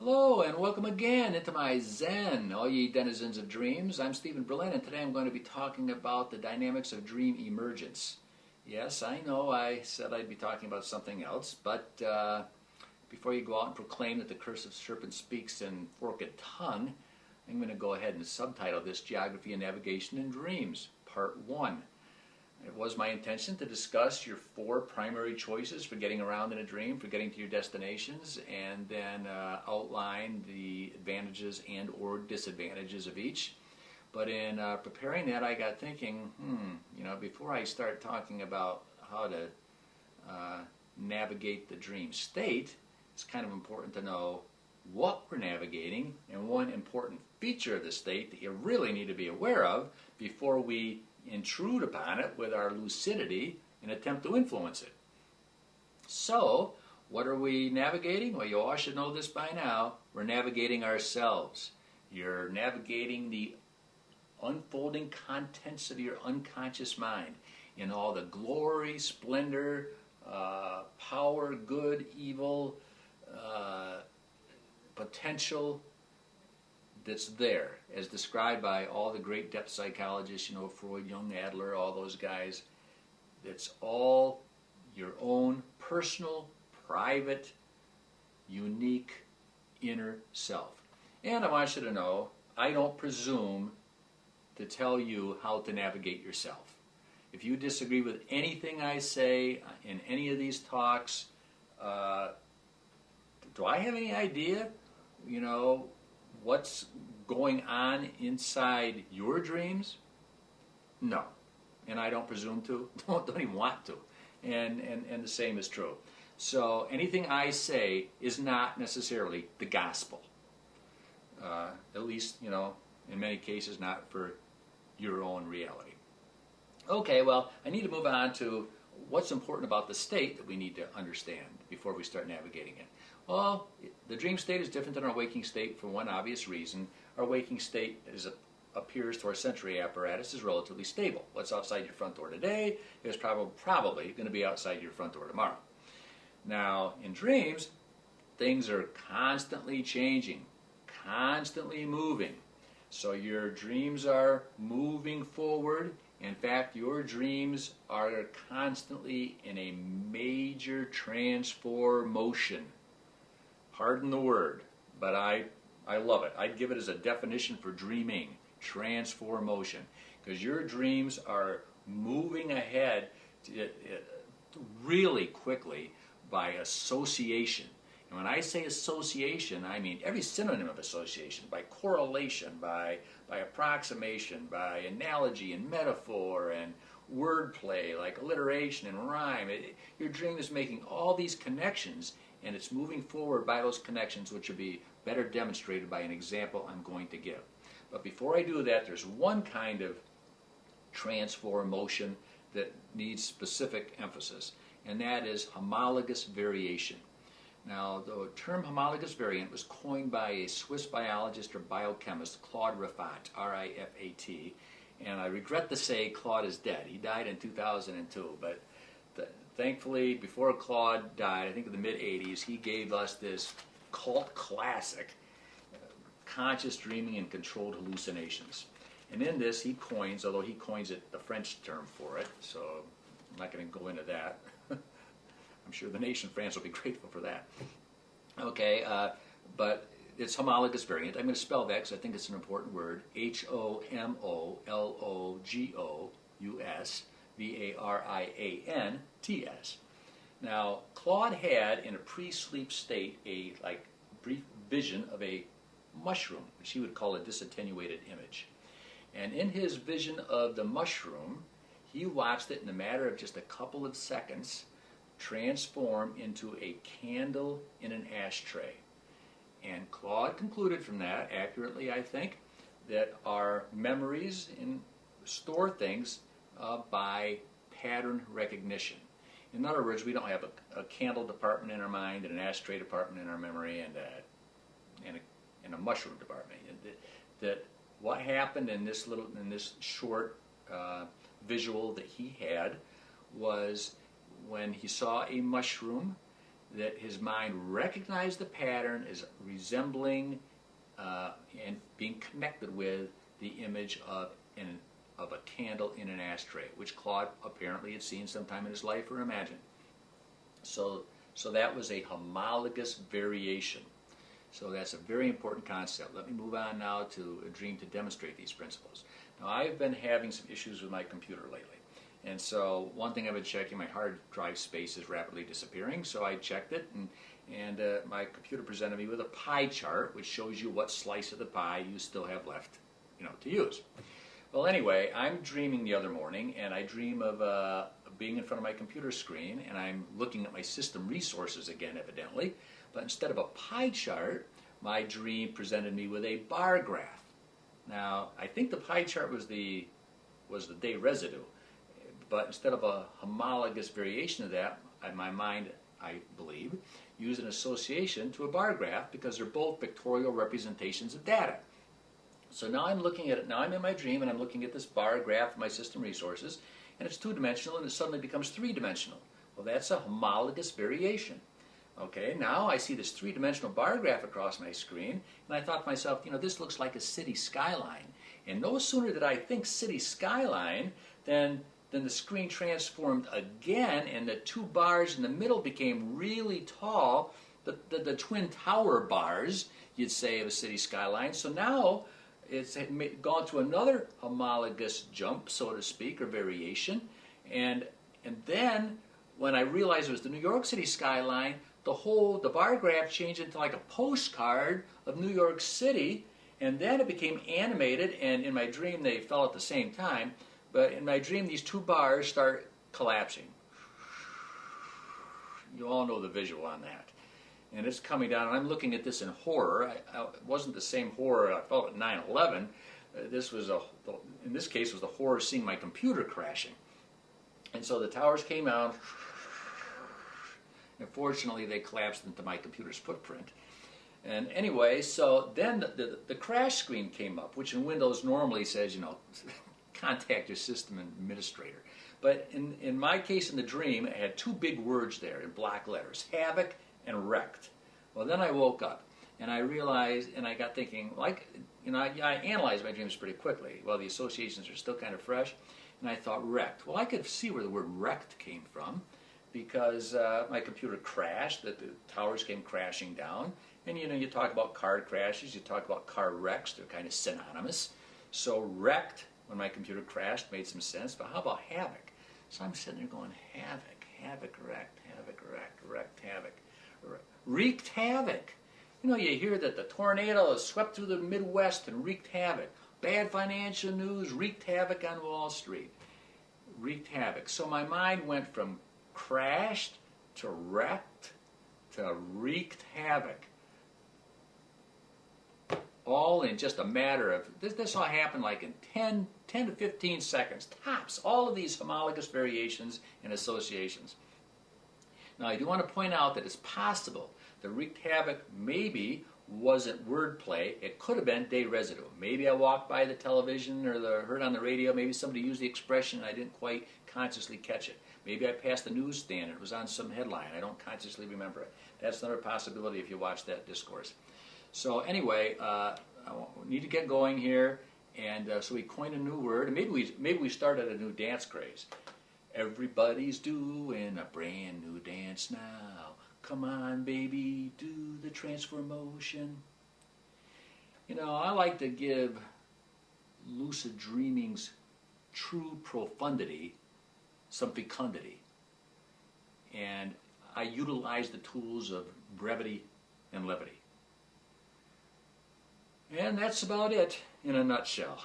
Hello and welcome again into my Zen, all ye denizens of dreams. I'm Stephen Berlin and today I'm going to be talking about the dynamics of dream emergence. Yes, I know I said I'd be talking about something else, but before you go out and proclaim that the Cursive Serpent speaks in forked tongue, I'm going to go ahead and subtitle this Geography and Navigation in Dreams, Part 1. It was my intention to discuss your 4 primary choices for getting around in a dream, for getting to your destinations, and then outline the advantages and or disadvantages of each. But in preparing that, I got thinking, before I start talking about how to navigate the dream state, it's kind of important to know what we're navigating and one important feature of the state that you really need to be aware of before we intrude upon it with our lucidity and attempt to influence it. So, what are we navigating? Well, you all should know this by now. We're navigating ourselves. You're navigating the unfolding contents of your unconscious mind in all the glory, splendor, power, good, evil, potential that's there, as described by all the great depth psychologists, Freud, Jung, Adler, all those guys. It's all your own personal, private, unique inner self. And I want you to know, I don't presume to tell you how to navigate yourself. If you disagree with anything I say in any of these talks, do I have any idea, what's going on inside your dreams? No. And I don't presume to, don't even want to. And the same is true. So anything I say is not necessarily the gospel. At least, in many cases, not for your own reality. Okay, well, I need to move on to what's important about the state that we need to understand before we start navigating it. Well, the dream state is different than our waking state for one obvious reason. Our waking state appears to our sensory apparatus as relatively stable. What's outside your front door today is probably going to be outside your front door tomorrow. Now, in dreams, things are constantly changing, constantly moving. So your dreams are moving forward. In fact, your dreams are constantly in a major transformation. Pardon the word, but I love it. I'd give it as a definition for dreaming, transformation, because your dreams are moving ahead really quickly by association. And when I say association, I mean every synonym of association, by correlation, by approximation, by analogy and metaphor and wordplay, like alliteration and rhyme. Your dream is making all these connections, and it's moving forward by those connections, which will be better demonstrated by an example I'm going to give. But before I do that, there's one kind of transformation that needs specific emphasis, and that is homologous variation. Now, the term homologous variant was coined by a Swiss biologist or biochemist, Claude Rifat, R-I-F-A-T, and I regret to say Claude is dead. He died in 2002, but thankfully, before Claude died, I think in the mid-'80s, he gave us this cult classic, conscious dreaming and controlled hallucinations. And in this, he coins, although he coins it the French term for it, so I'm not going to go into that. I'm sure the nation France will be grateful for that. Okay, but it's homologous variant. I'm going to spell that because I think it's an important word. H-O-M-O-L-O-G-O-U-S-V-A-R-I-A-N-T-S. Now, Claude had, in a pre-sleep state, a brief vision of a mushroom, which he would call a disattenuated image. And in his vision of the mushroom, he watched it in a matter of just a couple of seconds transform into a candle in an ashtray. And Claude concluded from that, accurately I think, that our memories store things by pattern recognition. In other words, we don't have a candle department in our mind and an ashtray department in our memory and a mushroom department. That what happened in this short visual that he had was when he saw a mushroom, that his mind recognized the pattern as resembling and being connected with the image of a candle in an ashtray, which Claude apparently had seen sometime in his life or imagined. So that was a homologous variation. So that's a very important concept. Let me move on now to a dream to demonstrate these principles. Now, I've been having some issues with my computer lately. And so one thing I've been checking, my hard drive space is rapidly disappearing. So I checked it, and my computer presented me with a pie chart, which shows you what slice of the pie you still have left, to use. Well, anyway, I'm dreaming the other morning, and I dream of being in front of my computer screen, and I'm looking at my system resources again, evidently. But instead of a pie chart, my dream presented me with a bar graph. Now, I think the pie chart was the day residue, but instead of a homologous variation of that, my mind, I believe, used an association to a bar graph because they're both pictorial representations of data. So now I'm looking at it. Now I'm in my dream, and I'm looking at this bar graph of my system resources, and it's two-dimensional, and it suddenly becomes three-dimensional. Well, that's a homologous variation. Okay, now I see this three-dimensional bar graph across my screen, and I thought to myself, this looks like a city skyline. And no sooner did I think city skyline than the screen transformed again, and the two bars in the middle became really tall, the twin tower bars, you'd say, of a city skyline. So now it's gone to another homologous jump, so to speak, or variation. And then when I realized it was the New York City skyline, the bar graph changed into like a postcard of New York City, and then it became animated, and in my dream they fell at the same time, but in my dream these two bars start collapsing. You all know the visual on that. And it's coming down, and I'm looking at this in horror. It wasn't the same horror I felt at 9/11. In this case, was the horror of seeing my computer crashing. And so the towers came out. And fortunately, they collapsed into my computer's footprint. And anyway, so then the crash screen came up, which in Windows normally says, contact your system administrator. But in my case, in the dream, it had two big words there in black letters, havoc and wrecked. Well, then I woke up, and I realized, and I got thinking, I analyzed my dreams pretty quickly. Well, the associations are still kind of fresh, and I thought wrecked. Well, I could see where the word wrecked came from, because my computer crashed, that the towers came crashing down. And you talk about car crashes, you talk about car wrecks, they're kind of synonymous. So wrecked, when my computer crashed, made some sense, but how about havoc? So I'm sitting there going, havoc, wrecked, havoc. Wreaked havoc. You hear that the tornado has swept through the Midwest and wreaked havoc. Bad financial news, wreaked havoc on Wall Street. Wreaked havoc. So my mind went from crashed to wrecked to wreaked havoc, all in just a matter of, this all happened like in 10 to 15 seconds, tops, all of these homologous variations and associations. Now I do want to point out that it's possible the wreaked havoc maybe wasn't wordplay, it could have been day residue. Maybe I walked by the television or heard on the radio, maybe somebody used the expression and I didn't quite consciously catch it. Maybe I passed the newsstand and it was on some headline. I don't consciously remember it. That's another possibility if you watch that discourse. So anyway, I need to get going here, and so we coined a new word. And maybe we started a new dance craze. Everybody's doing a brand new dance now. Come on, baby, do the transfer motion. I like to give lucid dreaming's true profundity some fecundity. And I utilize the tools of brevity and levity. And that's about it in a nutshell.